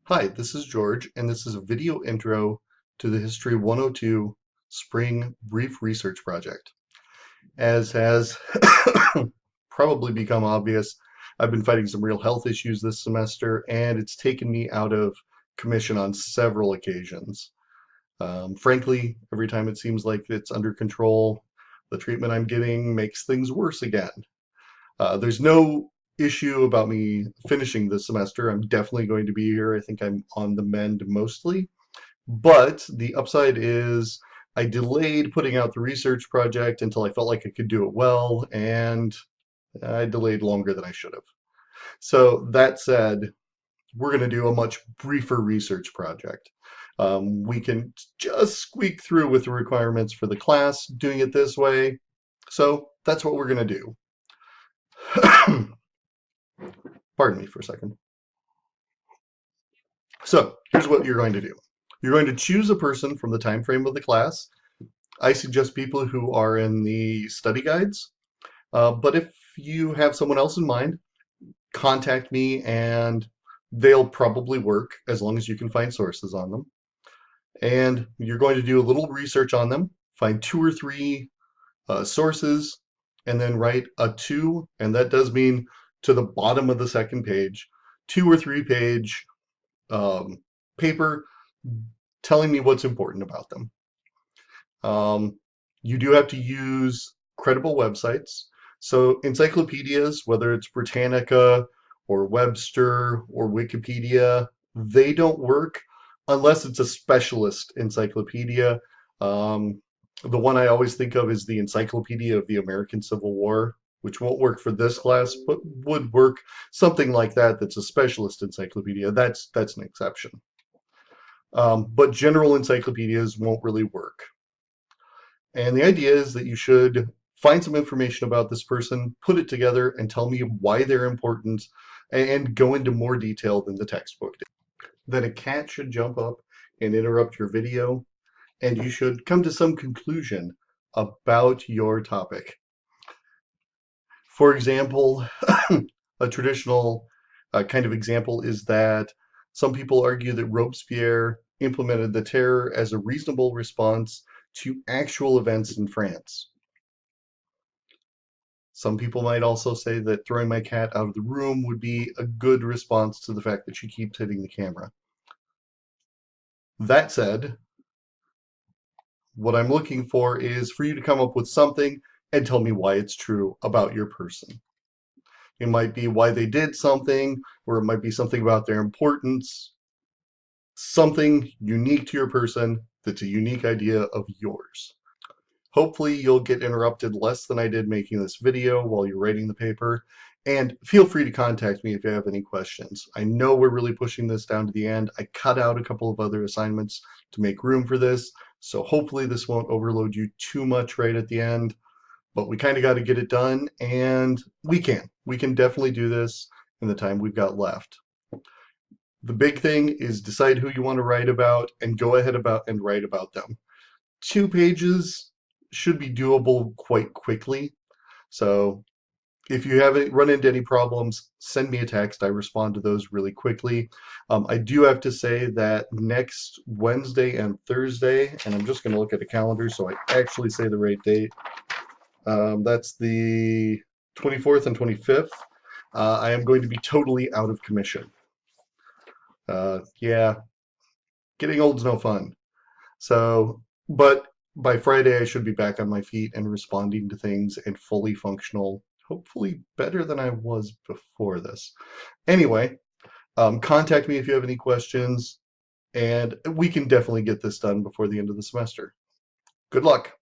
Hi, this is George, and this is a video intro to the History 102 Spring Brief Research Project. As has probably become obvious, I've been fighting some real health issues this semester, and it's taken me out of commission on several occasions. Frankly, every time it seems like it's under control, the treatment I'm getting makes things worse again. There's no issue about me finishing this semester. I'm definitely going to be here. I think I'm on the mend mostly. But the upside is I delayed putting out the research project until I felt like I could do it well, and I delayed longer than I should have. So that said, we're going to do a much briefer research project. We can just squeak through with the requirements for the class doing it this way. So that's what we're going to do. Pardon me for a second. So here's what you're going to do. You're going to choose a person from the time frame of the class. I suggest people who are in the study guides. But if you have someone else in mind, contact me and they'll probably work as long as you can find sources on them. And you're going to do a little research on them, find two or three sources, and then write a two, and that does mean to the bottom of the second page, 2 or 3 page paper telling me what's important about them. You do have to use credible websites. So encyclopedias, whether it's Britannica or Webster or Wikipedia, they don't work unless it's a specialist encyclopedia. The one I always think of is the Encyclopedia of the American Civil War, which won't work for this class, but would work something like that. That's a specialist encyclopedia. That's an exception. But general encyclopedias won't really work. And the idea is that you should find some information about this person, put it together, and tell me why they're important, and go into more detail than the textbook did. Then a cat should jump up and interrupt your video, and you should come to some conclusion about your topic. For example, a traditional kind of example is that some people argue that Robespierre implemented the terror as a reasonable response to actual events in France. Some people might also say that throwing my cat out of the room would be a good response to the fact that she keeps hitting the camera. That said, what I'm looking for is for you to come up with something and tell me why it's true about your person. It might be why they did something, or it might be something about their importance, something unique to your person that's a unique idea of yours. Hopefully you'll get interrupted less than I did making this video while you're writing the paper, and feel free to contact me if you have any questions. I know we're really pushing this down to the end. I cut out a couple of other assignments to make room for this, so hopefully this won't overload you too much right at the end, but we kind of got to get it done, and we can. We can definitely do this in the time we've got left. The big thing is decide who you want to write about and go ahead and write about them. 2 pages should be doable quite quickly. So if you haven't run into any problems, send me a text. I respond to those really quickly. I do have to say that next Wednesday and Thursday, and I'm just going to look at the calendar so I actually say the right date. That's the 24th and 25th. I am going to be totally out of commission. Yeah, getting old's no fun. So, but by Friday, I should be back on my feet and responding to things and fully functional, hopefully better than I was before this. Anyway, contact me if you have any questions, and we can definitely get this done before the end of the semester. Good luck.